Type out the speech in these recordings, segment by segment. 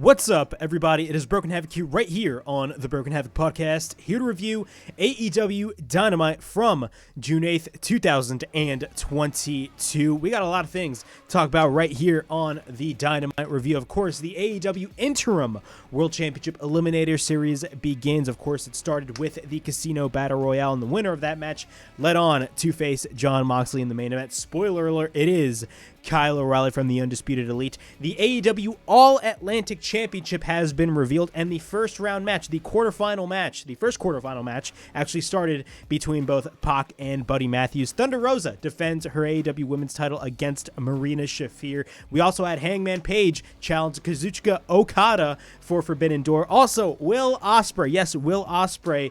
What's up, everybody? It is Broken Havoc here, right here on the Broken Havoc podcast, here to review AEW Dynamite from June 8th, 2022. We got a lot of things to talk about right here on the Dynamite review. Of course, the AEW Interim World Championship Eliminator Series begins. Of course, it started with the Casino Battle Royale, and the winner of that match led on to face Jon Moxley in the main event. Spoiler alert, it is Kyle O'Reilly from the Undisputed Elite. The AEW All Atlantic Championship has been revealed, and the first round match, the first quarterfinal match, actually started between both Pac and Buddy Matthews. Thunder Rosa defends her AEW Women's title against Marina Shafir. We also had Hangman Page challenge Kazuchika Okada for Forbidden Door. Also, Will Ospreay, yes, Will Ospreay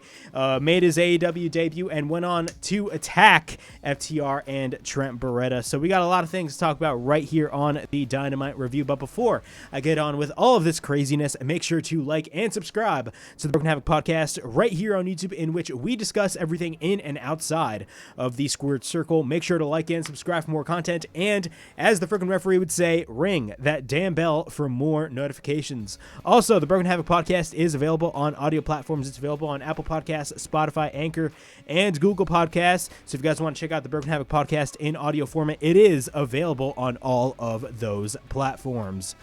made his AEW debut and went on to attack FTR and Trent Beretta. So we got a lot of things to talk about right here on the Dynamite review. But before I get on with all of this craziness, make sure to like and subscribe to the Broken Havoc podcast right here on YouTube, in which we discuss everything in and outside of the squared circle. Make sure to like and subscribe for more content, and as the freaking referee would say, ring that damn bell for more notifications. Also, the Broken Havoc podcast is available on audio platforms. It's available on Apple Podcasts, Spotify, Anchor, and Google Podcasts. So if you guys want to check out the Broken Havoc podcast in audio format, it is available on all of those platforms.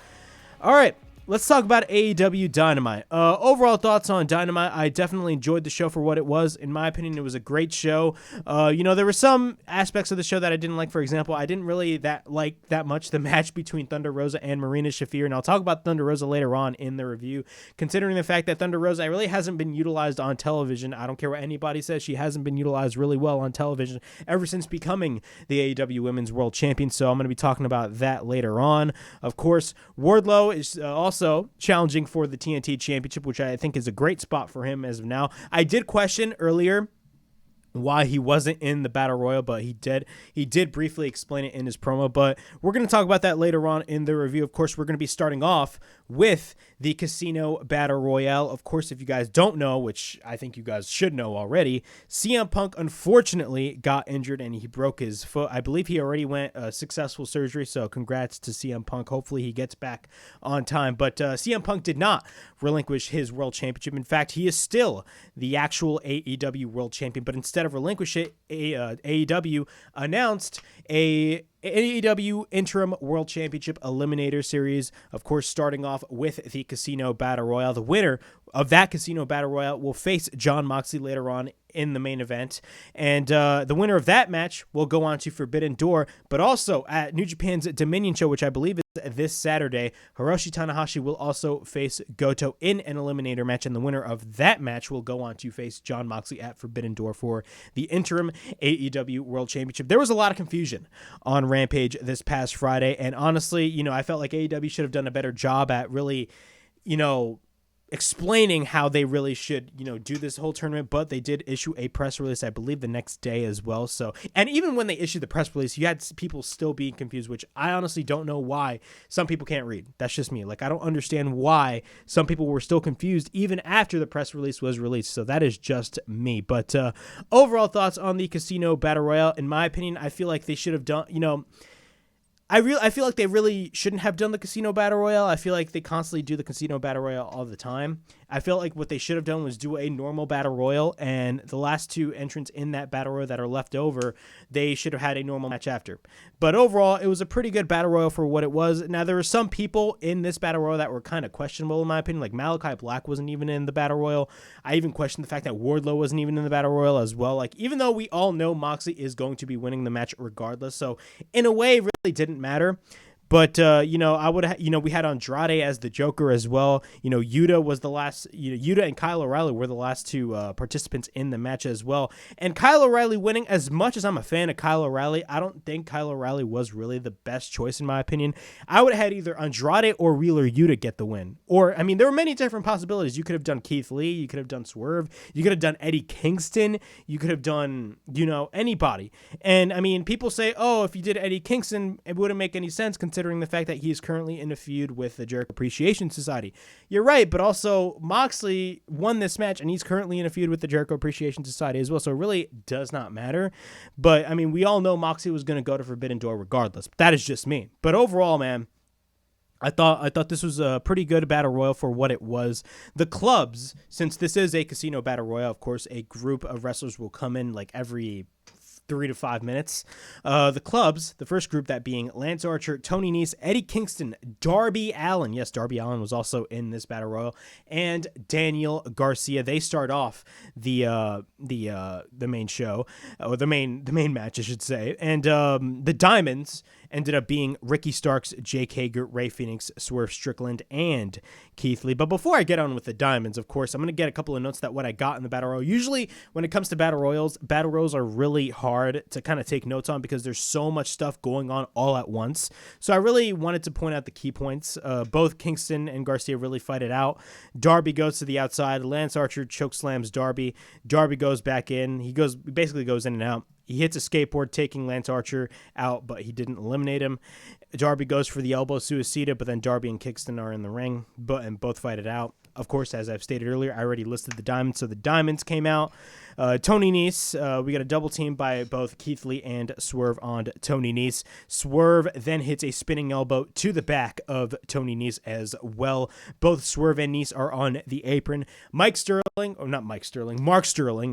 All right, let's talk about AEW Dynamite. Overall thoughts on Dynamite. I definitely enjoyed the show for what it was. In my opinion, it was a great show. There were some aspects of the show that I didn't like. For example, I didn't really like that much the match between Thunder Rosa and Marina Shafir, and I'll talk about Thunder Rosa later on in the review, considering the fact that Thunder Rosa really hasn't been utilized on television. I don't care what anybody says. She hasn't been utilized really well on television ever since becoming the AEW Women's World Champion, so I'm going to be talking about that later on. Of course, Wardlow is also challenging for the TNT Championship, which I think is a great spot for him as of now. I did question earlier why he wasn't in the Battle Royal, but he did briefly explain it in his promo, but we're going to talk about that later on in the review. Of course, we're going to be starting off with the Casino Battle Royale. Of course, if you guys don't know, which I think you guys should know already, CM Punk unfortunately got injured and he broke his foot. I believe he already went successful surgery, so congrats to CM Punk. Hopefully he gets back on time, but CM Punk did not relinquish his World Championship. In fact, he is still the actual AEW World Champion, but instead of relinquish it, AEW announced a AEW Interim World Championship Eliminator Series, of course, starting off with the Casino Battle Royale. The winner of that Casino Battle Royale will face Jon Moxley later on in the main event, and the winner of that match will go on to Forbidden Door. But also at New Japan's Dominion show, which I believe is this Saturday, Hiroshi Tanahashi will also face Goto in an eliminator match, and the winner of that match will go on to face Jon Moxley at Forbidden Door for the interim AEW World Championship. There was a lot of confusion on Rampage this past Friday, and honestly, I felt like AEW should have done a better job at really, explaining how they really should, do this whole tournament, but they did issue a press release, I believe, the next day as well. So, and even when they issued the press release, you had people still being confused, which I honestly don't know why some people can't read. That's just me. Like, I don't understand why some people were still confused even after the press release was released. So that is just me. But overall thoughts on the Casino Battle Royale, in my opinion, I feel like they should have done, I feel like they really shouldn't have done the Casino Battle Royale. I feel like they constantly do the Casino Battle Royale all the time. I feel like what they should have done was do a normal Battle Royal, and the last two entrants in that Battle Royal that are left over, they should have had a normal match after. But overall, it was a pretty good Battle Royal for what it was. Now, there were some people in this Battle Royal that were kind of questionable, in my opinion. Like Malachi Black wasn't even in the Battle Royal. I even questioned the fact that Wardlow wasn't even in the Battle Royal as well. Like, even though we all know Moxley is going to be winning the match regardless, so in a way, it really didn't matter. But, I would have, we had Andrade as the Joker as well. Yuta was the last, Yuta and Kyle O'Reilly were the last two participants in the match as well. And Kyle O'Reilly winning, as much as I'm a fan of Kyle O'Reilly, I don't think Kyle O'Reilly was really the best choice in my opinion. I would have had either Andrade or Wheeler Yuta get the win. Or, there were many different possibilities. You could have done Keith Lee. You could have done Swerve. You could have done Eddie Kingston. You could have done, anybody. And, people say, oh, if you did Eddie Kingston, it wouldn't make any sense considering the fact that he is currently in a feud with the Jericho Appreciation Society. You're right, but also Moxley won this match, and he's currently in a feud with the Jericho Appreciation Society as well, so it really does not matter. But, we all know Moxley was going to go to Forbidden Door regardless. That is just me. But overall, man, I thought this was a pretty good battle royal for what it was. The clubs, since this is a casino battle royal, of course, a group of wrestlers will come in like every 3 to 5 minutes. The clubs, the first group, that being Lance Archer, Tony Nese, Eddie Kingston, Darby Allin. Yes, Darby Allin was also in this battle royal, and Daniel Garcia. They start off the main show, or the main match, I should say. And the Diamonds ended up being Ricky Starks, Jake Hager, Ray Phoenix, Swerve Strickland, and Keith Lee. But before I get on with the Diamonds, of course, I'm going to get a couple of notes that what I got in the battle royal. Usually when it comes to battle royals are really hard to kind of take notes on because there's so much stuff going on all at once. So I really wanted to point out the key points. Both Kingston and Garcia really fight it out. Darby goes to the outside. Lance Archer chokeslams Darby. Darby goes back in. He basically goes in and out. He hits a skateboard, taking Lance Archer out, but he didn't eliminate him. Darby goes for the elbow suicida, but then Darby and Kingston are in the ring, and both fight it out. Of course, as I've stated earlier, I already listed the Diamonds, so the Diamonds came out. Tony Nese, we got a double team by both Keith Lee and Swerve on Tony Nese. Swerve then hits a spinning elbow to the back of Tony Nese as well. Both Swerve and Nese are on the apron. Mark Sterling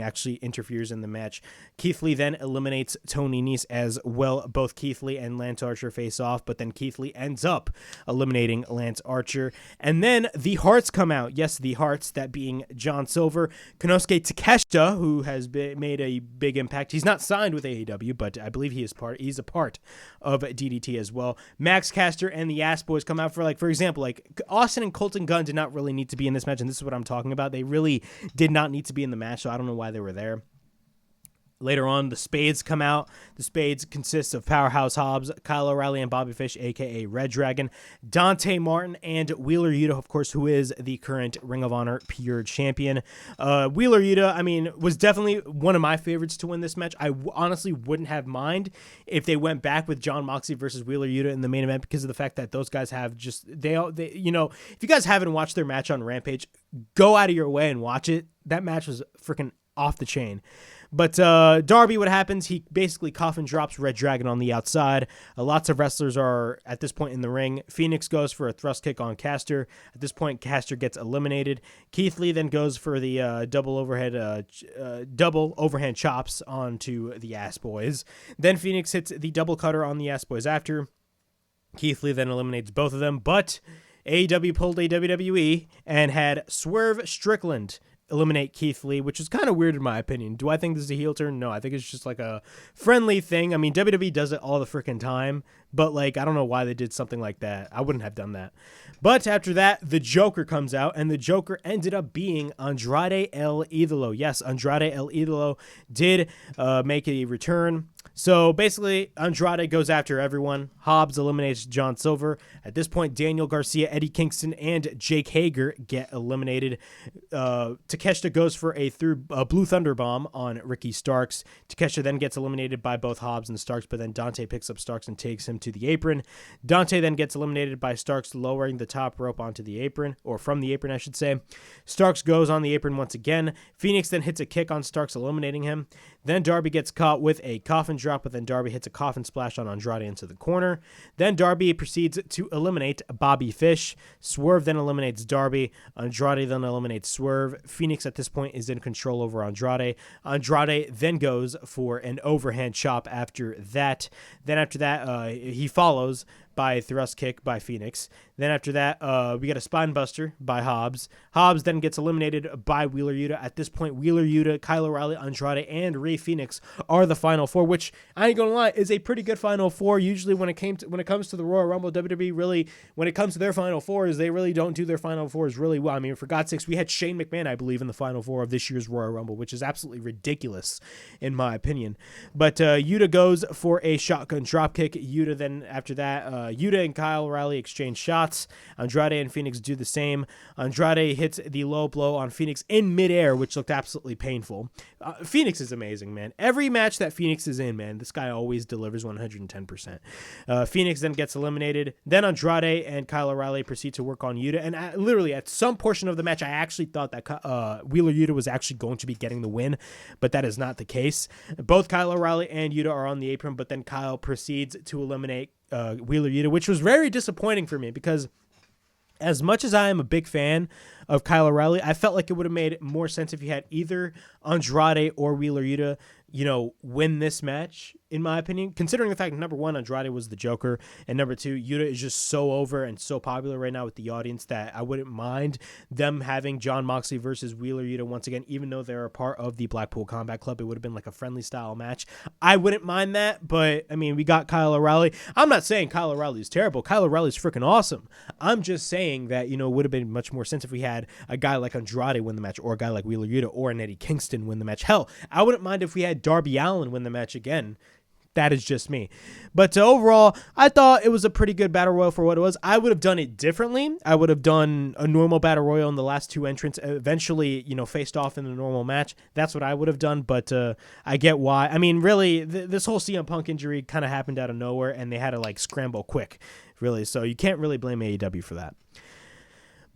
actually interferes in the match. Keith Lee then eliminates Tony Nese as well. Both Keith Lee and Lance Archer face off, but then Keith Lee ends up eliminating Lance Archer. And then the Hearts come out. Yes, the Hearts, that being John Silver, Konosuke Takeshita, who has made a big impact. He's not signed with AEW, but I believe he's a part of DDT as well. Max Caster and the Ass Boys come out for example, Austin and Colton Gunn did not really need to be in this match, and this is what I'm talking about. They really did not need to be in the match, so I don't know why they were there. Later on, the Spades come out. The Spades consists of Powerhouse Hobbs, Kyle O'Reilly, and Bobby Fish, a.k.a. Red Dragon, Dante Martin, and Wheeler Yuta, of course, who is the current Ring of Honor Pure Champion. Wheeler Yuta, was definitely one of my favorites to win this match. I honestly wouldn't have mind if they went back with Jon Moxley versus Wheeler Yuta in the main event because of the fact that those guys have if you guys haven't watched their match on Rampage, go out of your way and watch it. That match was freaking off the chain. But Darby, what happens? He basically coffin drops Red Dragon on the outside. Lots of wrestlers are at this point in the ring. Phoenix goes for a thrust kick on Caster. At this point, Caster gets eliminated. Keith Lee then goes for the double overhand chops onto the Ass Boys. Then Phoenix hits the double cutter on the Ass Boys after. Keith Lee then eliminates both of them, but AEW pulled a WWE and had Swerve Strickland eliminate Keith Lee, which is kind of weird in my opinion. Do I think this is a heel turn? No, I think it's just like a friendly thing. I mean, WWE does it all the freaking time, but I don't know why they did something like that. I wouldn't have done that. But after that, the Joker comes out, and the Joker ended up being Andrade El Idolo. Yes, Andrade El Idolo did make a return. So basically, Andrade goes after everyone. Hobbs eliminates John Silver. At this point, Daniel Garcia, Eddie Kingston, and Jake Hager get eliminated. Takeshita goes for a Blue Thunder Bomb on Ricky Starks. Takeshita then gets eliminated by both Hobbs and Starks, but then Dante picks up Starks and takes him to the apron. Dante then gets eliminated by Starks lowering the top rope onto the apron, or from the apron, I should say. Starks goes on the apron once again. Phoenix then hits a kick on Starks, eliminating him. Then Darby gets caught with a coffin drop, but then Darby hits a coffin splash on Andrade into the corner. Then Darby proceeds to eliminate Bobby Fish. Swerve then eliminates Darby. Andrade then eliminates Swerve. Phoenix at this point is in control over Andrade. Andrade then goes for an overhand chop after that. Then after that, he follows by a thrust kick by Phoenix. Then after that, we get a spine buster by Hobbs. Hobbs then gets eliminated by Wheeler Yuta. At this point, Wheeler Yuta, Kyle O'Reilly, Andrade, and Ray Phoenix are the final four, which I ain't gonna lie is a pretty good final four. Usually, when it comes to the Royal Rumble, WWE really, when it comes to their final fours, they really don't do their final fours really well. I mean, for God's sakes, we had Shane McMahon, I believe, in the final four of this year's Royal Rumble, which is absolutely ridiculous in my opinion. But Yuta goes for a shotgun dropkick. Yuta then after that. Yuta and Kyle O'Reilly exchange shots. Andrade and Phoenix do the same. Andrade hits the low blow on Phoenix in midair, which looked absolutely painful. Phoenix is amazing, man. Every match that Phoenix is in, man, this guy always delivers 110%. Phoenix then gets eliminated. Then Andrade and Kyle O'Reilly proceed to work on Yuta. And literally, at some portion of the match, I actually thought that Wheeler Yuta was actually going to be getting the win, but that is not the case. Both Kyle O'Reilly and Yuta are on the apron, but then Kyle proceeds to eliminate Wheeler Yuta, which was very disappointing for me because as much as I am a big fan of Kyle O'Reilly, I felt like it would have made more sense if you had either Andrade or Wheeler Yuta, win this match, in my opinion, considering the fact that number one, Andrade was the Joker, and number two, Yuta is just so over and so popular right now with the audience that I wouldn't mind them having Jon Moxley versus Wheeler Yuta once again, even though they're a part of the Blackpool Combat Club. It would have been like a friendly style match. I wouldn't mind that, but I mean, we got Kyle O'Reilly. I'm not saying Kyle O'Reilly is terrible. Kyle O'Reilly is freaking awesome. I'm just saying that, it would have been much more sense if we had a guy like Andrade win the match, or a guy like Wheeler Yuta or an Eddie Kingston win the match. Hell, I wouldn't mind if we had Darby Allin win the match again. That is just me. But overall, I thought it was a pretty good battle royal for what it was. I would have done it differently. I would have done a normal battle royal, and the last two entrants eventually, faced off in a normal match. That's what I would have done, but I get why. I mean, really, this whole CM Punk injury kind of happened out of nowhere, and they had to scramble quick, really. So you can't really blame AEW for that.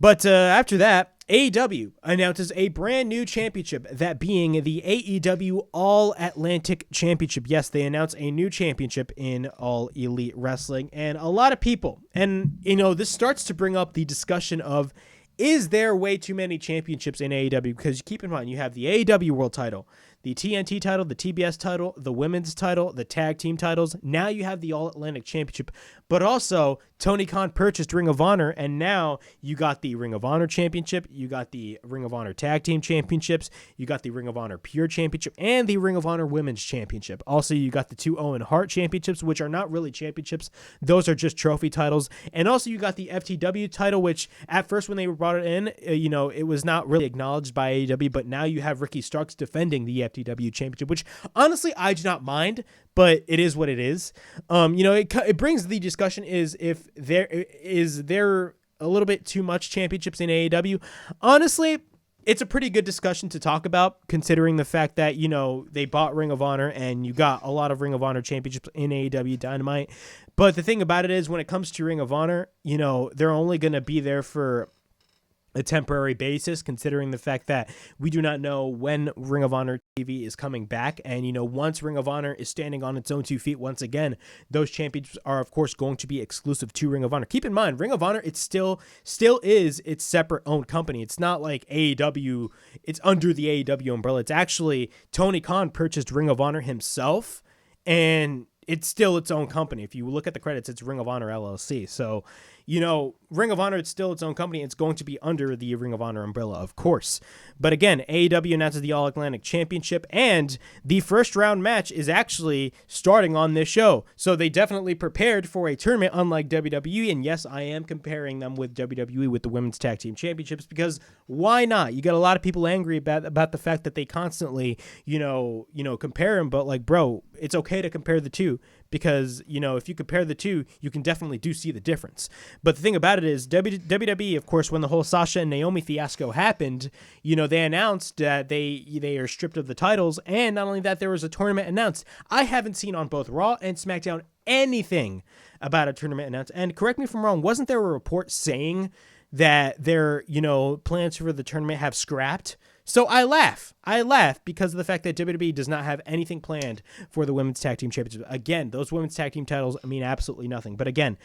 But after that, AEW announces a brand new championship, that being the AEW All Atlantic Championship. Yes, they announced a new championship in All Elite Wrestling, and a lot of people, and this starts to bring up the discussion of, is there way too many championships in AEW? Because keep in mind, you have the AEW World Title, the TNT title, the TBS title, the women's title, the tag team titles. Now you have the All Atlantic Championship, but also Tony Khan purchased Ring of Honor, and now you got the Ring of Honor Championship, you got the Ring of Honor Tag Team Championships, you got the Ring of Honor Pure Championship, and the Ring of Honor Women's Championship. Also, you got the two Owen Hart Championships, which are not really championships. Those are just trophy titles. And also you got the FTW title, which at first when they brought it in, it was not really acknowledged by AEW, but now you have Ricky Starks defending the FTW Championship, which honestly I do not mind, but it is what it is. It brings the discussion is if there a little bit too much championships in AEW. Honestly, it's a pretty good discussion to talk about, considering the fact that, they bought Ring of Honor and you got a lot of Ring of Honor championships in AEW Dynamite. But the thing about it is, when it comes to Ring of Honor, they're only going to be there for a temporary basis, considering the fact that we do not know when Ring of Honor TV is coming back. And, once Ring of Honor is standing on its own 2 feet once again, those championships are, of course, going to be exclusive to Ring of Honor. Keep in mind, Ring of Honor, it still is its separate owned company. It's not like AEW, it's under the AEW umbrella. It's actually Tony Khan purchased Ring of Honor himself, and it's still its own company. If you look at the credits, it's Ring of Honor LLC. So, Ring of Honor, it's still its own company. It's going to be under the Ring of Honor umbrella, of course. But again, AEW announces the All Atlantic Championship, and the first round match is actually starting on this show. So they definitely prepared for a tournament, unlike WWE. And yes, I am comparing them with WWE with the Women's Tag Team Championships, because why not? You got a lot of people angry about the fact that they constantly, compare them. But bro, it's okay to compare the two, because, if you compare the two, you can definitely see the difference. But the thing about it is, WWE, of course, when the whole Sasha and Naomi fiasco happened, they announced that they are stripped of the titles, and not only that, there was a tournament announced. I haven't seen on both Raw and SmackDown anything about a tournament announced. And correct me if I'm wrong, wasn't there a report saying that their, plans for the tournament have scrapped? So I laugh because of the fact that WWE does not have anything planned for the Women's Tag Team Championship. Again, those Women's Tag Team titles mean absolutely nothing. But again,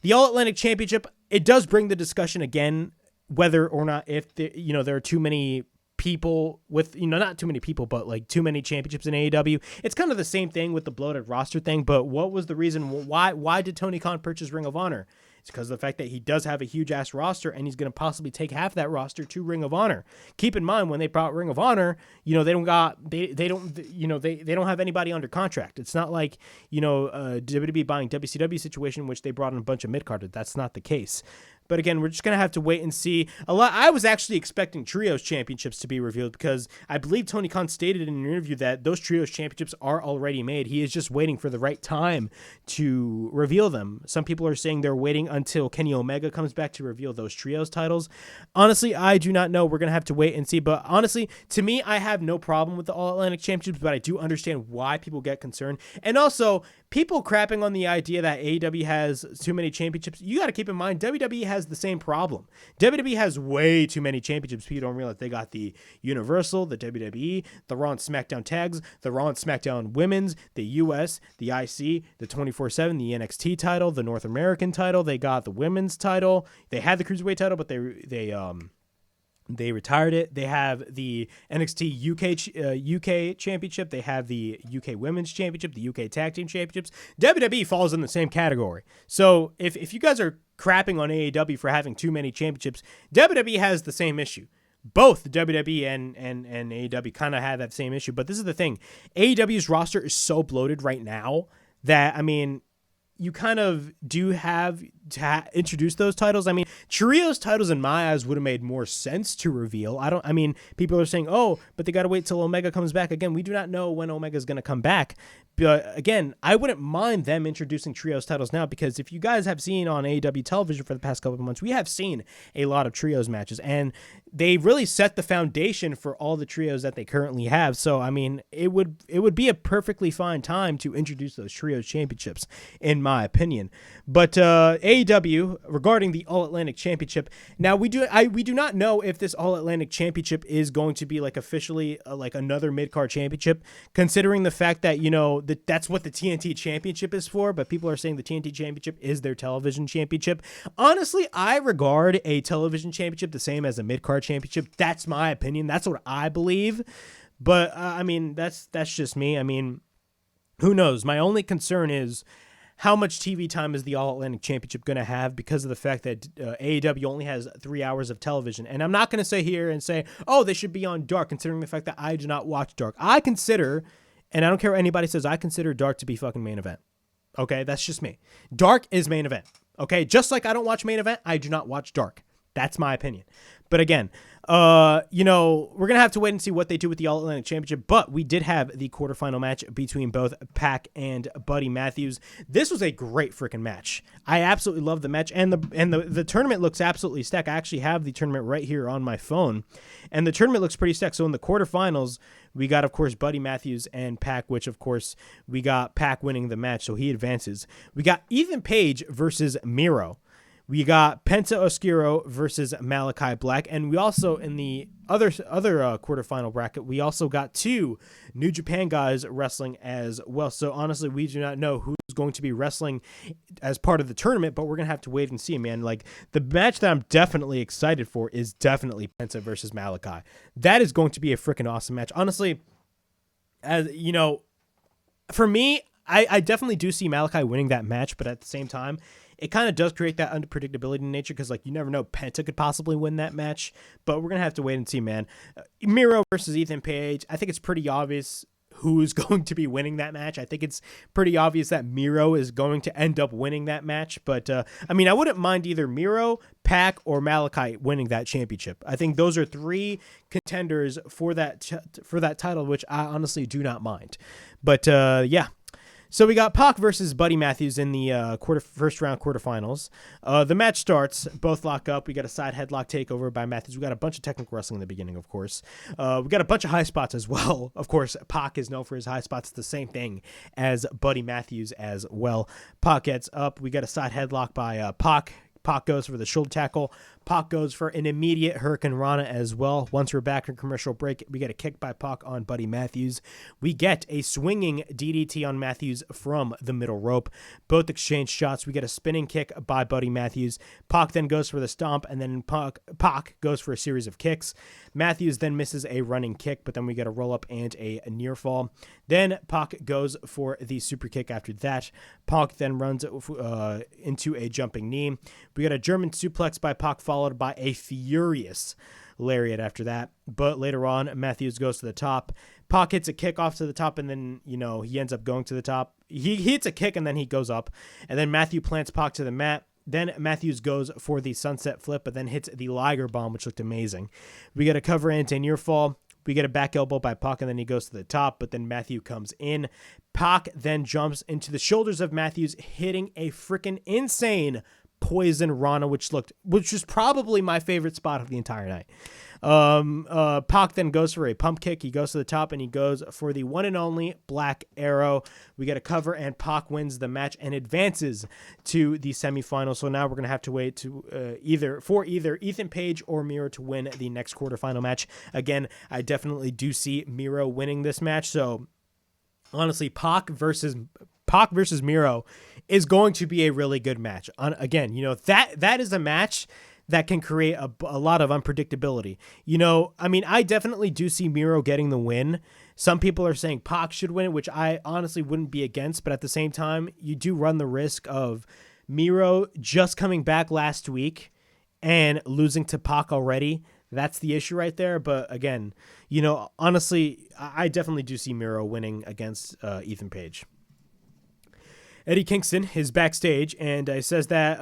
the All Atlantic Championship, it does bring the discussion again, whether or not if there are too many people with, not too many people, but too many championships in AEW. It's kind of the same thing with the bloated roster thing, but what was the reason? Why did Tony Khan purchase Ring of Honor? It's because of the fact that he does have a huge ass roster, and he's going to possibly take half that roster to Ring of Honor. Keep in mind, when they brought Ring of Honor, they don't have anybody under contract. It's not like, WWE buying WCW situation, in which they brought in a bunch of mid-carders. That's not the case. But again, we're just going to have to wait and see. I was actually expecting Trios Championships to be revealed, because I believe Tony Khan stated in an interview that those Trios Championships are already made. He is just waiting for the right time to reveal them. Some people are saying they're waiting until Kenny Omega comes back to reveal those Trios titles. Honestly, I do not know. We're going to have to wait and see. But honestly, to me, I have no problem with the All Atlantic Championships, but I do understand why people get concerned. And also, people crapping on the idea that AEW has too many championships. You got to keep in mind, WWE has the same problem. WWE has way too many championships. People don't realize they got the Universal, the WWE, the Raw and SmackDown tags, the Raw and SmackDown women's, the US, the IC, the 24/7, the NXT title, the North American title. They got the women's title. They had the Cruiserweight title, but they retired it. They have the NXT UK Championship. They have the UK Women's Championship, the UK Tag Team Championships. WWE falls in the same category. So if you guys are crapping on AEW for having too many championships, WWE has the same issue. Both WWE and AEW kind of have that same issue. But this is the thing. AEW's roster is so bloated right now that, I mean, you kind of do have to introduce those titles. I mean, Trios titles in my eyes would have made more sense to reveal. I mean, people are saying, oh, but they got to wait till Omega comes back. Again, we do not know when Omega is going to come back. But again, I wouldn't mind them introducing Trios titles now, because if you guys have seen on AEW television for the past couple of months, we have seen a lot of Trios matches, and they really set the foundation for all the Trios that they currently have. So, I mean, it would be a perfectly fine time to introduce those Trios championships, in my opinion. But AEW, regarding the All Atlantic Championship, now we do not know if this All Atlantic Championship is going to be like officially like another mid-card championship, considering the fact that, you know, that's what the TNT Championship is for, but people are saying the TNT Championship is their television championship. Honestly, I regard a television championship the same as a mid-card championship. That's my opinion. That's what I believe. But, I mean, that's just me. I mean, who knows? My only concern is how much TV time is the All Atlantic Championship going to have, because of the fact that AEW only has 3 hours of television. And I'm not going to sit here and say, oh, they should be on Dark, considering the fact that I do not watch Dark. I consider, and I don't care what anybody says, I consider Dark to be fucking main event. Okay, that's just me. Dark is main event. Okay, just like I don't watch main event, I do not watch Dark. That's my opinion. But again, you know, we're going to have to wait and see what they do with the All Atlantic Championship, but we did have the quarterfinal match between both Pac and Buddy Matthews. This was a great freaking match. I absolutely love the match, and the tournament looks absolutely stacked. I actually have the tournament right here on my phone, and the tournament looks pretty stacked. So in the quarterfinals, we got, of course, Buddy Matthews and Pac, which, of course, we got Pac winning the match, so he advances. We got Ethan Page versus Miro. We got Penta Oscuro versus Malachi Black. And we also, in the other quarterfinal bracket, we also got 2 New Japan guys wrestling as well. So honestly, we do not know who's going to be wrestling as part of the tournament, but we're going to have to wait and see, man. Like, the match that I'm definitely excited for is definitely Penta versus Malachi. That is going to be a freaking awesome match. Honestly, as you know, for me, I definitely do see Malachi winning that match, but at the same time, it kind of does create that unpredictability in nature, because, like, you never know, Penta could possibly win that match, but we're going to have to wait and see, man. Miro versus Ethan Page, I think it's pretty obvious who's going to be winning that match. I think it's pretty obvious that Miro is going to end up winning that match, but, I mean, I wouldn't mind either Miro, Pac, or Malachi winning that championship. I think those are 3 contenders for that title, which I honestly do not mind. But, yeah. So we got Pac versus Buddy Matthews in the first round quarterfinals. The match starts. Both lock up. We got a side headlock takeover by Matthews. We got a bunch of technical wrestling in the beginning, of course. We got a bunch of high spots as well. Of course, Pac is known for his high spots. It's the same thing as Buddy Matthews as well. Pac gets up. We got a side headlock by Pac. Pac goes for the shoulder tackle. Pac goes for an immediate Hurricane Rana as well. Once we're back in commercial break, we get a kick by Pac on Buddy Matthews. We get a swinging DDT on Matthews from the middle rope. Both exchange shots. We get a spinning kick by Buddy Matthews. Pac then goes for the stomp, and then Pac goes for a series of kicks. Matthews then misses a running kick, but then we get a roll-up and a near fall. Then Pac goes for the super kick after that. Pac then runs into a jumping knee. We got a German suplex by Pac, followed by a furious lariat after that. But later on, Matthews goes to the top. Pac hits a kick off to the top, and then, you know, he ends up going to the top. He hits a kick, and then he goes up. And then Matthew plants Pac to the mat. Then Matthews goes for the sunset flip, but then hits the Liger bomb, which looked amazing. We get a cover into a near fall. We get a back elbow by Pac, and then he goes to the top, but then Matthew comes in. Pac then jumps into the shoulders of Matthews, hitting a freaking insane Poison Rana, which was probably my favorite spot of the entire night. Pac then goes for a pump kick. He goes to the top and he goes for the one and only Black Arrow. We get a cover and Pac wins the match and advances to the semifinals. So now we're going to have to wait to either Ethan Page or Miro to win the next quarterfinal match. Again, I definitely do see Miro winning this match. So honestly, Pac versus Miro is going to be a really good match. Again, that is a match that can create a lot of unpredictability. I definitely do see Miro getting the win. Some people are saying Pac should win it, which I honestly wouldn't be against, but at the same time, you do run the risk of Miro just coming back last week and losing to Pac already. That's the issue right there. But again, honestly, I definitely do see Miro winning against Ethan Page. Eddie Kingston is backstage and says that,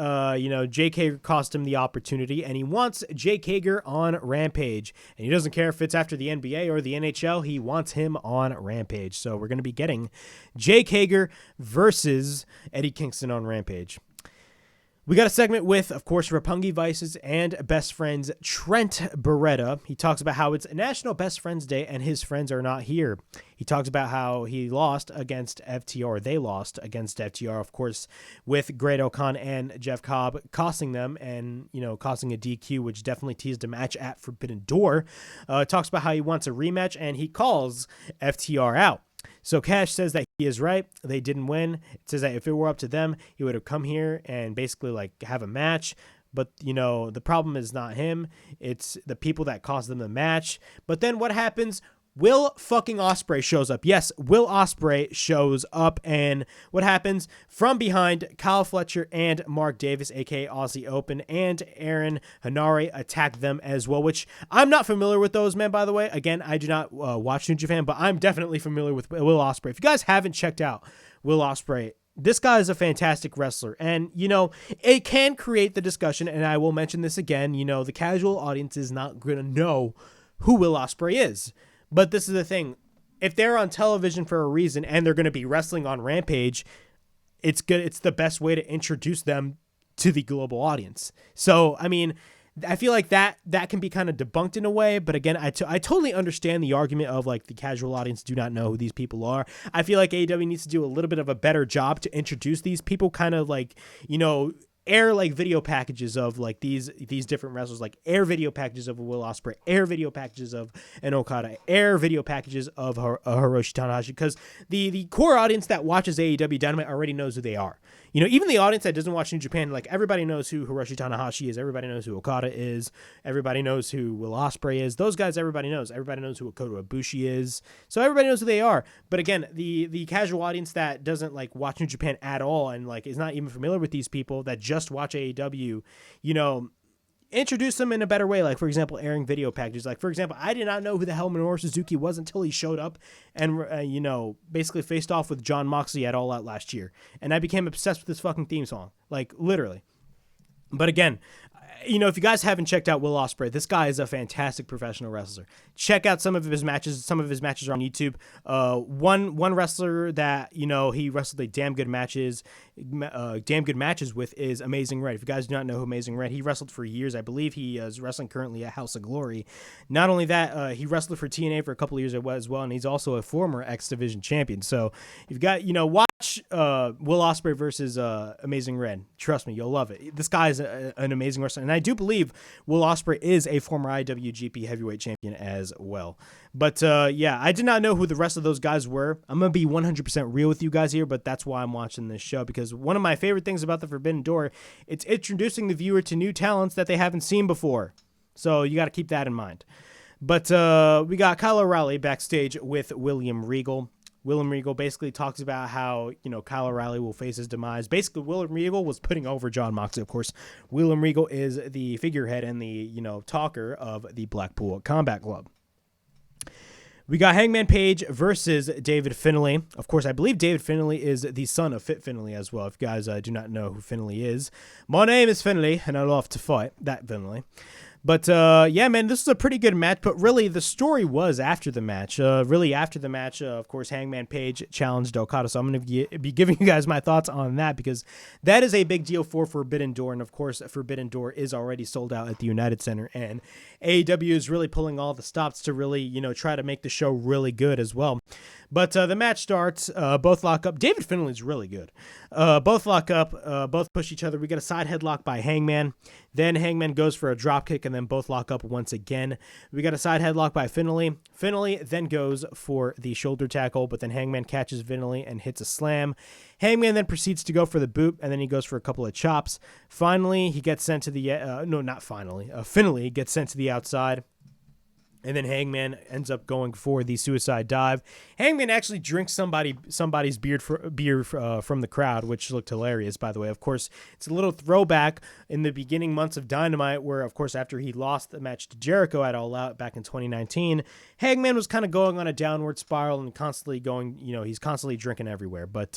Jake Hager cost him the opportunity and he wants Jake Hager on Rampage. And he doesn't care if it's after the NBA or the NHL. He wants him on Rampage. So we're going to be getting Jake Hager versus Eddie Kingston on Rampage. We got a segment with, of course, Roppongi Vice's and best friends Trent Beretta. He talks about how it's National Best Friends Day and his friends are not here. He talks about how he lost against FTR. They lost against FTR, of course, with Great O'Khan and Jeff Cobb costing them and, causing a DQ, which definitely teased a match at Forbidden Door. Talks about how he wants a rematch and he calls FTR out. So Cash says that he is right. They didn't win. It says that if it were up to them, he would have come here and basically have a match. But, the problem is not him. It's the people that caused them the match. But then what happens? Will fucking Ospreay shows up. Yes, Will Ospreay shows up. And what happens? From behind, Kyle Fletcher and Mark Davis, a.k.a. Aussie Open, and Aaron Hanare attack them as well, which I'm not familiar with those men, by the way. Again, I do not watch New Japan, but I'm definitely familiar with Will Ospreay. If you guys haven't checked out Will Ospreay, this guy is a fantastic wrestler. And, it can create the discussion, and I will mention this again, the casual audience is not going to know who Will Ospreay is. But this is the thing. If they're on television for a reason and they're going to be wrestling on Rampage, it's good. It's the best way to introduce them to the global audience. So, I feel like that can be kind of debunked in a way. But again, I totally understand the argument of the casual audience do not know who these people are. I feel like AEW needs to do a little bit of a better job to introduce these people, kind of air video packages of these different wrestlers, air video packages of Will Ospreay, air video packages of an Okada, air video packages of Hiroshi Tanahashi, because the core audience that watches AEW Dynamite already knows who they are. Even the audience that doesn't watch New Japan, everybody knows who Hiroshi Tanahashi is, everybody knows who Okada is, everybody knows who Will Ospreay is. Those guys everybody knows. Everybody knows who Kota Ibushi is. So everybody knows who they are. But again, the casual audience that doesn't watch New Japan at all and is not even familiar with these people that just watch AEW, introduce them in a better way. For example, airing video packages. For example, I did not know who the hell Minoru Suzuki was until he showed up and, basically faced off with John Moxley at All Out last year. And I became obsessed with this fucking theme song. Literally. But again, if you guys haven't checked out Will Ospreay, this guy is a fantastic professional wrestler. Check out some of his matches. Some of his matches are on YouTube. One wrestler that, he wrestled damn good matches with is Amazing Red. If you guys do not know who Amazing Red, he wrestled for years. I believe he is wrestling currently at House of Glory. Not only that, he wrestled for TNA for a couple of years as well, and he's also a former X Division champion. So you've got, watch Will Ospreay versus Amazing Red. Trust me, you'll love it. This guy is an amazing wrestler, and I do believe Will Ospreay is a former IWGP Heavyweight Champion as well. But I did not know who the rest of those guys were. I'm gonna be 100% real with you guys here, but that's why I'm watching this show, because one of my favorite things about the Forbidden Door, it's introducing the viewer to new talents that they haven't seen before. So you got to keep that in mind. But we got Kyle O'Reilly backstage with William Regal. William Regal basically talks about how, Kyle O'Reilly will face his demise. Basically, William Regal was putting over John Moxley, of course. William Regal is the figurehead and the, talker of the Blackpool Combat Club. We got Hangman Page versus David Finlay. Of course, I believe David Finlay is the son of Fit Finlay as well. If you guys do not know who Finlay is. My name is Finlay, and I love to fight. That Finlay. But yeah, man, this is a pretty good match. But really, the story was after the match. Of course, Hangman Page challenged Okada. So I'm going to be giving you guys my thoughts on that, because that is a big deal for Forbidden Door. And of course, Forbidden Door is already sold out at the United Center. And AEW is really pulling all the stops to really, try to make the show really good as well. But the match starts. Both lock up. David Finlay's really good. Both lock up. Both push each other. We get a side headlock by Hangman. Then Hangman goes for a dropkick, and then both lock up once again. We got a side headlock by Finlay. Finlay then goes for the shoulder tackle, but then Hangman catches Finlay and hits a slam. Hangman then proceeds to go for the boot, and then he goes for a couple of chops. Finally, he gets sent to the... Finlay gets sent to the outside. And then Hangman ends up going for the suicide dive. Hangman actually drinks somebody's beer from the crowd, which looked hilarious, by the way. Of course, it's a little throwback in the beginning months of Dynamite, where, of course, after he lost the match to Jericho at All Out back in 2019, Hangman was kind of going on a downward spiral and constantly going, he's constantly drinking everywhere. But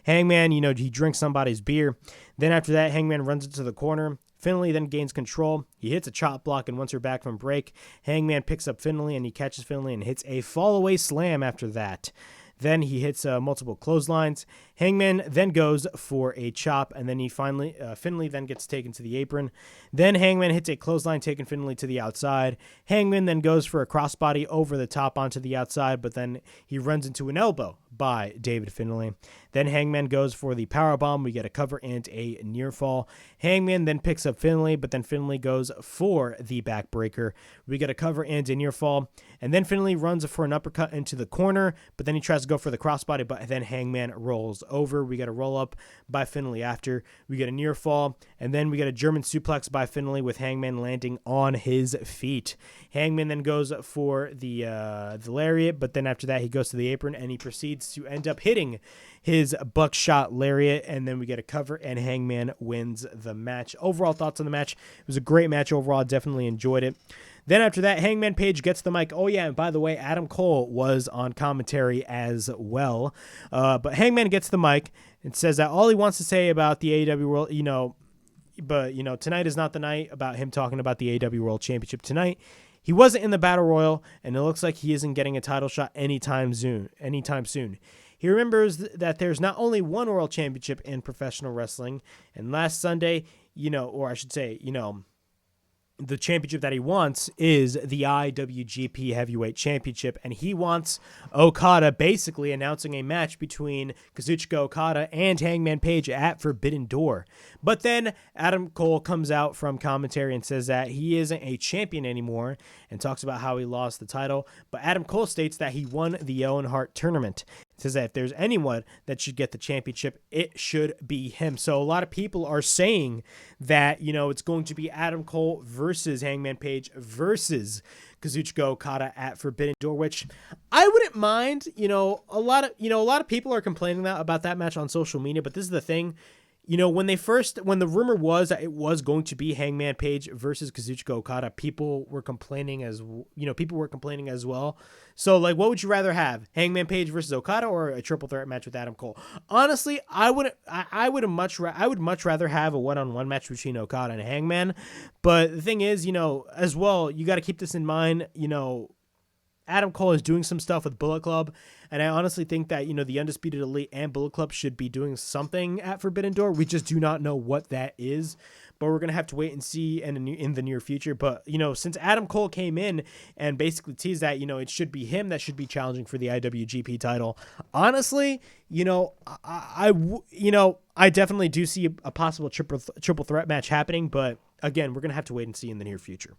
Hangman, he drinks somebody's beer. Then after that, Hangman runs into the corner. Finlay then gains control. He hits a chop block, and once they're back from break, Hangman picks up Finlay, and he catches Finlay and hits a fall-away slam after that. Then he hits multiple clotheslines. Hangman then goes for a chop, and then Finlay then gets taken to the apron. Then Hangman hits a clothesline, taking Finlay to the outside. Hangman then goes for a crossbody over the top onto the outside, but then he runs into an elbow by David Finlay. Then Hangman goes for the powerbomb. We get a cover and a near fall. Hangman then picks up Finlay, but then Finlay goes for the backbreaker. We get a cover and a near fall. And then Finlay runs for an uppercut into the corner, but then he tries to go for the crossbody, but then Hangman rolls over. We get a roll up by Finlay after. We get a near fall, and then we get a German suplex by Finlay with Hangman landing on his feet. Hangman then goes for the lariat, but then after that he goes to the apron, and he proceeds to end up hitting his buckshot lariat, and then we get a cover, and Hangman wins the match. Overall thoughts on the match: it was a great match overall. Definitely enjoyed it. Then after that, Hangman Page gets the mic. Oh yeah, and by the way, Adam Cole was on commentary as well. But Hangman gets the mic and says that all he wants to say about the AEW World, but tonight is not the night about him talking about the AEW World Championship tonight. He wasn't in the Battle Royal, and it looks like he isn't getting a title shot anytime soon. He remembers that there's not only one World Championship in professional wrestling, and last Sunday, the championship that he wants is the IWGP Heavyweight Championship, and he wants Okada basically announcing a match between Kazuchika Okada and Hangman Page at Forbidden Door. But then Adam Cole comes out from commentary and says that he isn't a champion anymore and talks about how he lost the title. But Adam Cole states that he won the Owen Hart tournament. Says that if there's anyone that should get the championship, it should be him. So a lot of people are saying that, it's going to be Adam Cole versus Hangman Page versus Kazuchika Okada at Forbidden Door, which I wouldn't mind. A lot of people are complaining about that match on social media, but this is the thing. When the rumor was that it was going to be Hangman Page versus Kazuchika Okada, people were complaining as well. So, what would you rather have? Hangman Page versus Okada or a triple threat match with Adam Cole? Honestly, I would much rather have a one-on-one match between Okada and Hangman. But the thing is, as well, you got to keep this in mind, Adam Cole is doing some stuff with Bullet Club, and I honestly think that, the Undisputed Elite and Bullet Club should be doing something at Forbidden Door. We just do not know what that is, but we're going to have to wait and see in the near future. But, since Adam Cole came in and basically teased that, it should be him that should be challenging for the IWGP title, honestly, I definitely do see a possible triple threat match happening, but again, we're going to have to wait and see in the near future.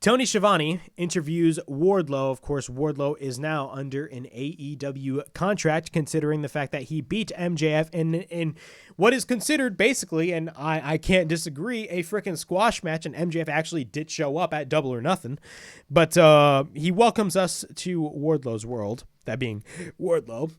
Tony Schiavone interviews Wardlow. Of course, Wardlow is now under an AEW contract, considering the fact that he beat MJF in what is considered basically, and I can't disagree, a freaking squash match, and MJF actually did show up at Double or Nothing. But he welcomes us to Wardlow's world, that being Wardlow.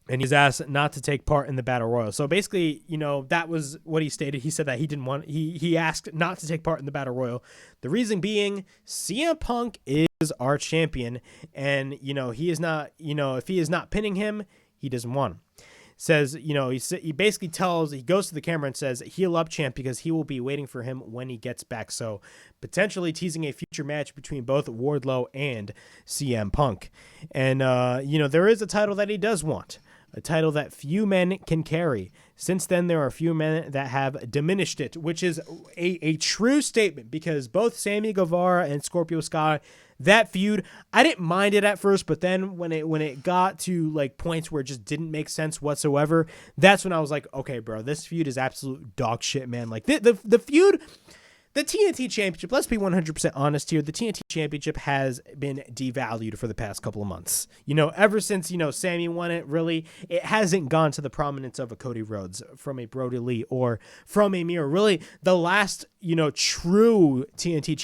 And he's asked not to take part in the Battle Royal. So basically, that was what he stated. He said that he didn't want, he asked not to take part in the Battle Royal. The reason being, CM Punk is our champion. And, he is not, if he is not pinning him, he doesn't want him. says, he basically he goes to the camera and says, "Heal up, champ, because he will be waiting for him when he gets back." So potentially teasing a future match between both Wardlow and CM Punk. And, there is a title that he does want, a title that few men can carry. Since then, there are a few men that have diminished it, which is a true statement, because both Sammy Guevara and Scorpio Sky, that feud, I didn't mind it at first, but then when it got to like points where it just didn't make sense whatsoever, that's when I was like, okay, bro, this feud is absolute dog shit, man. Like the feud. The TNT Championship, let's be 100% honest here, the TNT Championship has been devalued for the past couple of months. Ever since, Sammy won it, really, it hasn't gone to the prominence of a Cody Rhodes, from a Brody Lee, or from a Miro. Really, the last, true TNT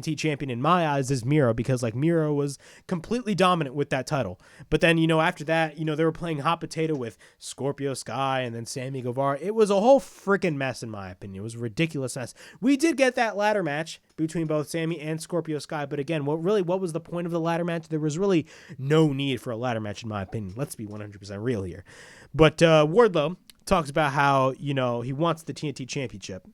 champion in my eyes is Miro, because, like, Miro was completely dominant with that title. But then, after that, they were playing hot potato with Scorpio Sky and then Sammy Guevara. It was a whole freaking mess, in my opinion. It was a ridiculous mess. We did get that ladder match between both Sammy and Scorpio Sky, but again, what was the point of the ladder match? There was really no need for a ladder match, in my opinion. Let's be 100% real here. But Wardlow talks about how, he wants the TNT Championship.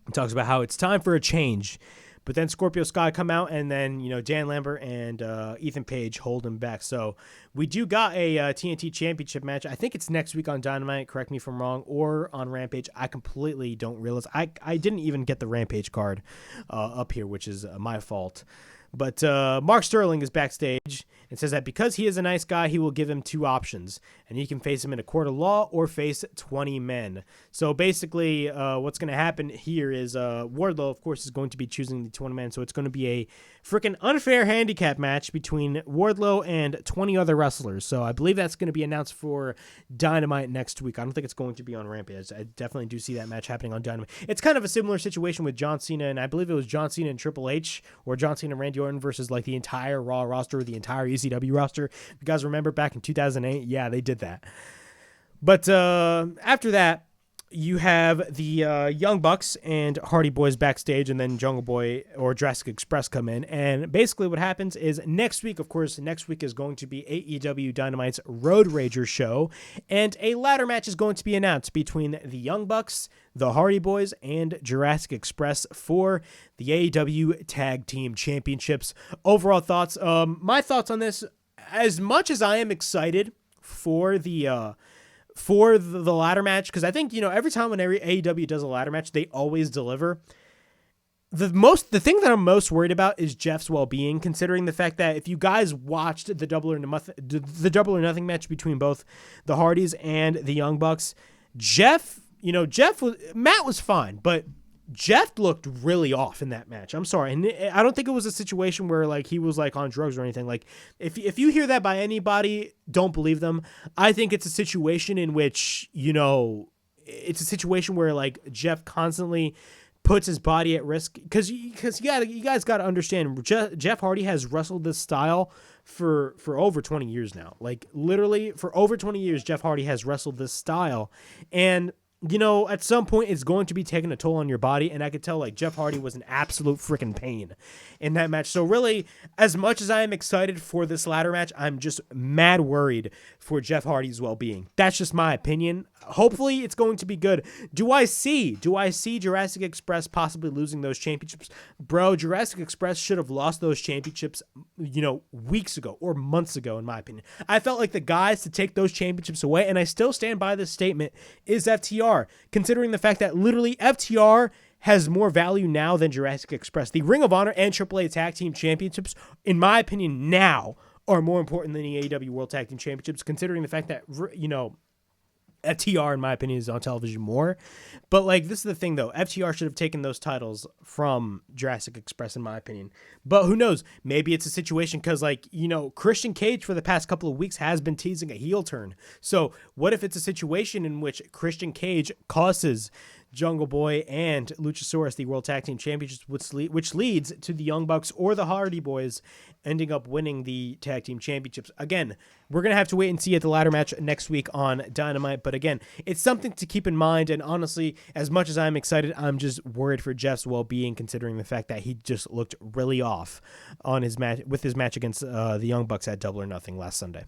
He talks about how it's time for a change. But then Scorpio Sky come out, and then, Dan Lambert and Ethan Page hold him back. So we do got a TNT Championship match. I think it's next week on Dynamite, correct me if I'm wrong, or on Rampage. I completely don't realize. I didn't even get the Rampage card up here, which is my fault. But Mark Sterling is backstage and says that because he is a nice guy, he will give him two options, and he can face him in a court of law or face 20 men. So basically, what's going to happen here is Wardlow, of course, is going to be choosing the 20 men. So it's going to be a freaking unfair handicap match between Wardlow and 20 other wrestlers. So I believe that's going to be announced for Dynamite next week. I don't think it's going to be on Rampage. I definitely do see that match happening on Dynamite. It's kind of a similar situation with John Cena, and I believe it was John Cena and Triple H, or John Cena and Randy Orton versus like the entire Raw roster, the entire ECW roster. If you guys remember back in 2008, yeah, they did that. But after that, you have the Young Bucks and Hardy Boys backstage, and then Jungle Boy or Jurassic Express come in. And basically what happens is next week is going to be AEW Dynamite's Road Rager show, and a ladder match is going to be announced between the Young Bucks, the Hardy Boys, and Jurassic Express for the AEW Tag Team Championships. Overall thoughts, my thoughts on this, as much as I am excited for the ladder match, because I think, every time when AEW does a ladder match, they always deliver. The thing that I'm most worried about is Jeff's well-being, considering the fact that if you guys watched the Double or Nothing match between both the Hardys and the Young Bucks, Matt was fine, but Jeff looked really off in that match. I'm sorry. And I don't think it was a situation where like he was like on drugs or anything. Like if you hear that by anybody, don't believe them. I think it's a situation in which, it's a situation where like Jeff constantly puts his body at risk, because you guys got to understand, Jeff Hardy has wrestled this style for over 20 years now. Like literally for over 20 years, Jeff Hardy has wrestled this style, and at some point it's going to be taking a toll on your body, and I could tell like Jeff Hardy was an absolute freaking pain in that match. So really, as much as I am excited for this ladder match, I'm just mad worried for Jeff Hardy's well-being. That's just my opinion. Hopefully it's going to be good. Do I see Jurassic Express possibly losing those championships? Bro, Jurassic Express should have lost those championships, weeks ago or months ago, in my opinion. I felt like the guys to take those championships away, and I still stand by this statement, is FTR, considering the fact that literally FTR has more value now than Jurassic Express. The Ring of Honor and AAA Tag Team Championships, in my opinion, now are more important than the AEW World Tag Team Championships, considering the fact that, FTR, in my opinion, is on television more. But, like, this is the thing, though. FTR should have taken those titles from Jurassic Express, in my opinion. But who knows? Maybe it's a situation because, like, Christian Cage for the past couple of weeks has been teasing a heel turn. So what if it's a situation in which Christian Cage causes Jungle Boy and Luchasaurus the World Tag Team Championships, which leads to the Young Bucks or the Hardy Boys ending up winning the Tag Team Championships? Again, we're going to have to wait and see at the ladder match next week on Dynamite. But again, it's something to keep in mind. And honestly, as much as I'm excited, I'm just worried for Jeff's well-being, considering the fact that he just looked really off on his match against the Young Bucks at Double or Nothing last Sunday.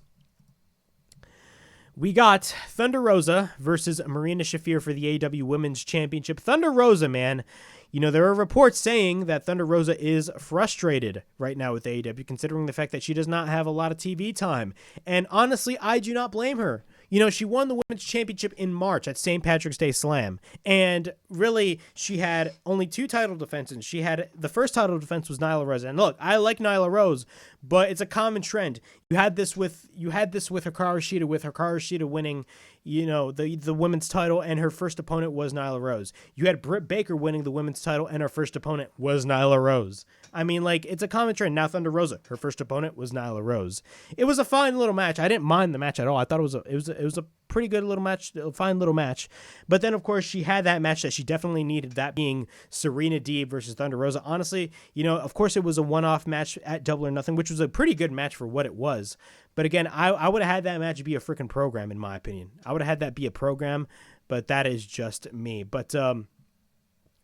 we got Thunder Rosa versus Marina Shafir for the AEW Women's Championship. Thunder Rosa, man. You know, there are reports saying that Thunder Rosa is frustrated right now with AEW, considering the fact that she does not have a lot of TV time. And honestly, I do not blame her. You know, she won the Women's Championship in March at St. Patrick's Day Slam. And really, she had only 2 title defenses. She had the first title defense was Nyla Rose. And look, I like Nyla Rose, but it's a common trend. You had this with Hikaru Shida, with Hikaru Shida winning, you know, the women's title, and her first opponent was Nyla Rose. You had Britt Baker winning the women's title, and her first opponent was Nyla Rose. I mean, like, it's a common trend. Now Thunder Rosa, her first opponent was Nyla Rose. It was a fine little match. I didn't mind the match at all. I thought it was a pretty good little match, a fine little match. But then, of course, she had that match that she definitely needed, that being Serena Deeb versus Thunder Rosa. Honestly, you know, of course, it was a one-off match at Double or Nothing, which was a pretty good match for what it was. But again, I would have had that match be a freaking program, in my opinion. I would have had that be a program, but that is just me. But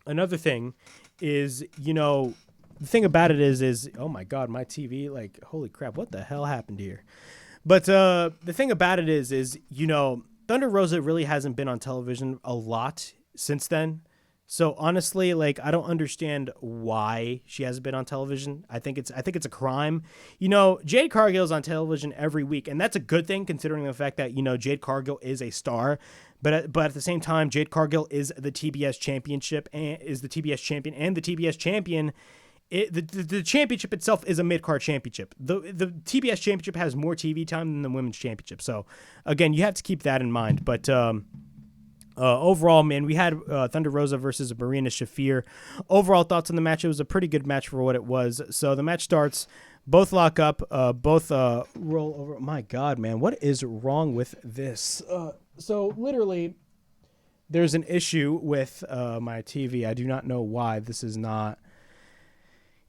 another thing is, you know, the thing about it is, oh my God, my TV, like, holy crap, what the hell happened here? But the thing about it is, you know, Thunder Rosa really hasn't been on television a lot since then. So honestly, like, I don't understand why she hasn't been on television. I think it's a crime. You know, Jade Cargill's on television every week, and that's a good thing considering the fact that, you know, Jade Cargill is a star. But at the same time, Jade Cargill is the TBS championship and is the TBS champion, and the TBS champion. The championship itself is a mid-card championship. The TBS championship has more TV time than the women's championship. So again, you have to keep that in mind. But overall, man, we had Thunder Rosa versus Marina Shafir. Overall thoughts on the match: it was a pretty good match for what it was. So the match starts. Both lock up. Both roll over. My God, man, what is wrong with this? So literally, there's an issue with my TV. I do not know why this is not,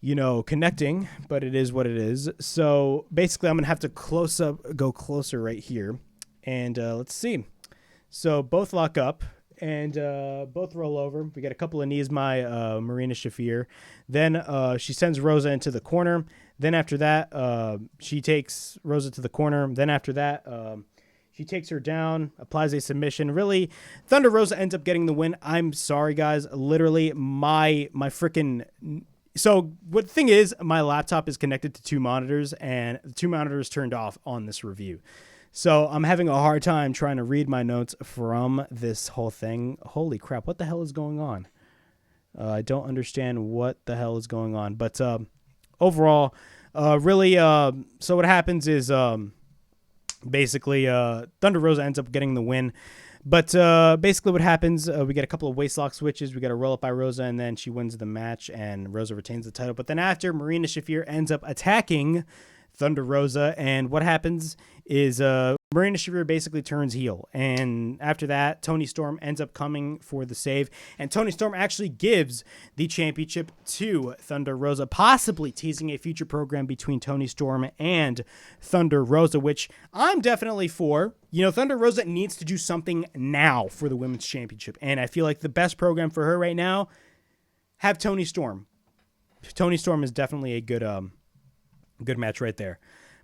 you know, connecting, but it is what it is. So basically, I'm gonna have to go closer right here, and let's see. So both lock up and both roll over. We get a couple of knees by Marina Shafir. Then she sends Rosa into the corner. Then after that, she takes Rosa to the corner. Then after that, she takes her down, applies a submission. Really, Thunder Rosa ends up getting the win. I'm sorry, guys. Literally, my freaking... So what the thing is, my laptop is connected to 2 monitors, and the 2 monitors turned off on this review. So I'm having a hard time trying to read my notes from this whole thing. Holy crap, what the hell is going on? I don't understand what the hell is going on. But overall, really, so what happens is basically Thunder Rosa ends up getting the win. But basically what happens, we get a couple of waistlock switches. We got a roll up by Rosa, and then she wins the match, and Rosa retains the title. But then after, Marina Shafir ends up attacking Thunder Rosa, and what happens is Marina Shafir basically turns heel, and after that, Toni Storm ends up coming for the save, and Toni Storm actually gives the championship to Thunder Rosa, possibly teasing a future program between Toni Storm and Thunder Rosa, which I'm definitely for. You know, Thunder Rosa needs to do something now for the women's championship, and I feel like the best program for her right now, have Toni Storm. Toni Storm is definitely a good match right there.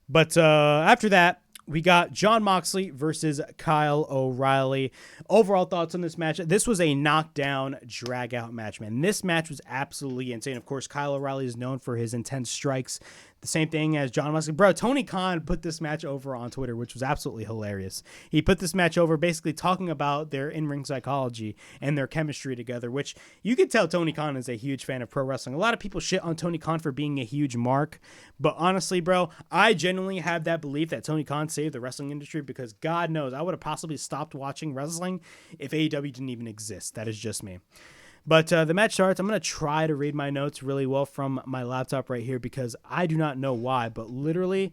But after that, we got Jon Moxley versus Kyle O'Reilly. Overall thoughts on this match. This was a knockdown, drag-out match, man. This match was absolutely insane. Of course, Kyle O'Reilly is known for his intense strikes. The same thing as Jon Moxley. Bro, Tony Khan put this match over on Twitter, which was absolutely hilarious. He put this match over basically talking about their in-ring psychology and their chemistry together, which you could tell Tony Khan is a huge fan of pro wrestling. A lot of people shit on Tony Khan for being a huge mark, but honestly, bro, I genuinely have that belief that Tony Khan saved the wrestling industry, because God knows I would have possibly stopped watching wrestling if AEW didn't even exist. That is just me. But the match starts. I'm going to try to read my notes really well from my laptop right here, because I do not know why, but literally,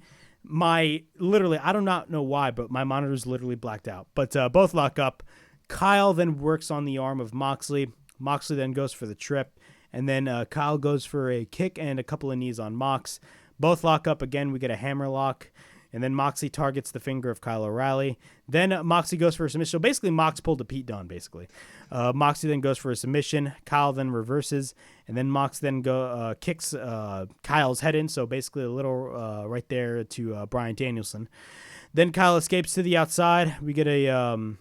I do not know why, but my monitor is literally blacked out. But both lock up. Kyle then works on the arm of Moxley. Moxley then goes for the trip, and then Kyle goes for a kick and a couple of knees on Mox. Both lock up again. We get a hammer lock. And then Moxley targets the finger of Kyle O'Reilly. Then Moxley goes for a submission. So basically, Mox pulled a Pete Dunne, basically. Moxley then goes for a submission. Kyle then reverses. And then Mox then kicks Kyle's head in. So basically a little right there to Bryan Danielson. Then Kyle escapes to the outside. We get a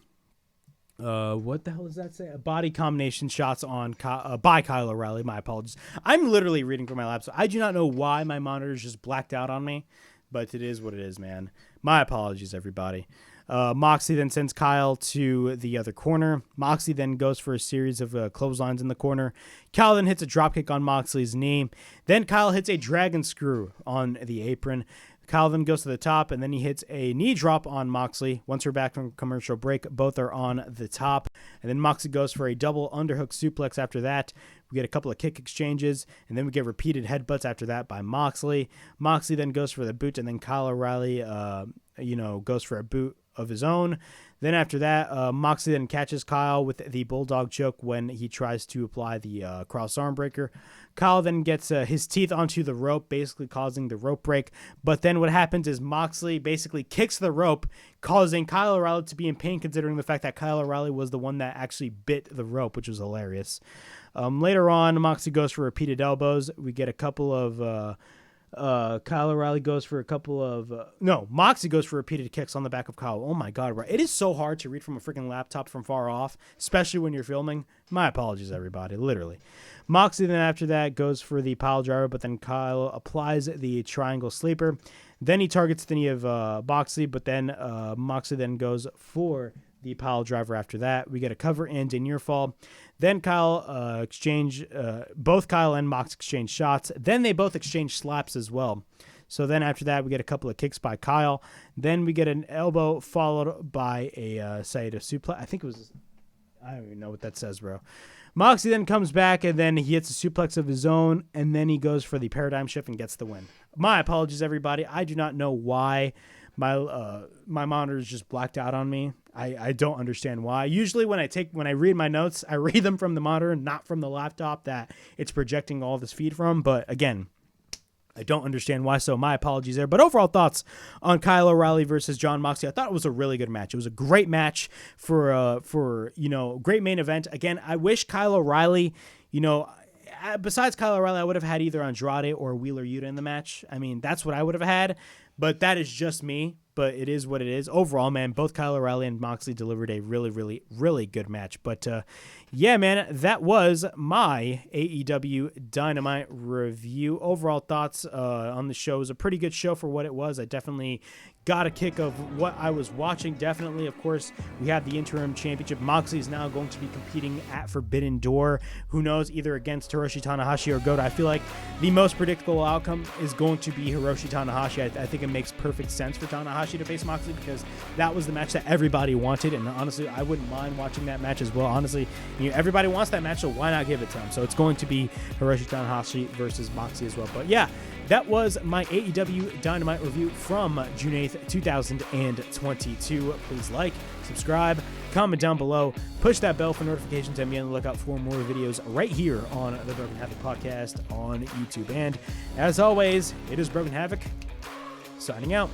what the hell does that say? A body combination shots on by Kyle O'Reilly. My apologies. I'm literally reading from my laptop. I do not know why my monitor's just blacked out on me, but it is what it is, man. My apologies, everybody. Moxley then sends Kyle to the other corner. Moxley then goes for a series of clotheslines in the corner. Kyle then hits a dropkick on Moxley's knee. Then Kyle hits a dragon screw on the apron. Kyle then goes to the top, and then he hits a knee drop on Moxley. Once we're back from commercial break, both are on the top. And then Moxley goes for a double underhook suplex after that. We get a couple of kick exchanges, and then we get repeated headbutts after that by Moxley. Moxley then goes for the boot, and then Kyle O'Reilly, goes for a boot of his own. Then after that, Moxley then catches Kyle with the bulldog choke when he tries to apply the cross arm breaker. Kyle then gets his teeth onto the rope, basically causing the rope break. But then what happens is Moxley basically kicks the rope, causing Kyle O'Reilly to be in pain, considering the fact that Kyle O'Reilly was the one that actually bit the rope, which was hilarious. Later on, Moxley goes for repeated elbows. We get a couple of... Kyle O'Reilly goes for a couple of... Moxley goes for repeated kicks on the back of Kyle. Oh my God, right. It is so hard to read from a freaking laptop from far off, especially when you're filming. My apologies, everybody, literally. Moxley then after that goes for the pile driver, but then Kyle applies the triangle sleeper. Then he targets the knee of Moxley, but then Moxley then goes for the pile driver after that. We get a cover and a near fall. Then both Kyle and Mox exchange shots. Then they both exchange slaps as well. So then after that, we get a couple of kicks by Kyle. Then we get an elbow followed by a Saito suplex. I don't even know what that says, bro. Moxley then comes back, and then he hits a suplex of his own, and then he goes for the paradigm shift and gets the win. My apologies, everybody. I do not know why my monitor is just blacked out on me. I don't understand why. Usually when I read my notes, I read them from the monitor, not from the laptop that it's projecting all this feed from. But again, I don't understand why, so my apologies there. But overall thoughts on Kyle O'Reilly versus Jon Moxley. I thought it was a really good match. It was a great match for great main event. Again, I wish Kyle O'Reilly, besides Kyle O'Reilly, I would have had either Andrade or Wheeler Yuta in the match. I mean, that's what I would have had, but that is just me. But it is what it is. Overall, man, both Kyle O'Reilly and Moxley delivered a really, really, really good match. But yeah, man, that was my AEW Dynamite review. Overall thoughts on the show. It was a pretty good show for what it was. I definitely got a kick of what I was watching. Definitely, of course, we have the Interim Championship. Moxley is now going to be competing at Forbidden Door. Who knows, either against Hiroshi Tanahashi or Goto. I feel like the most predictable outcome is going to be Hiroshi Tanahashi. I think it makes perfect sense for Tanahashi to face Moxley because that was the match that everybody wanted, and honestly, I wouldn't mind watching that match as well. Honestly, everybody wants that match, so why not give it to him? So it's going to be Hiroshi Tanahashi versus Moxley as well. But yeah, that was my AEW Dynamite review from June 8th, 2022. Please like, subscribe, comment down below, push that bell for notifications, and be on the lookout for more videos right here on the Broken Havoc podcast on YouTube. And as always, it is Broken Havoc signing out.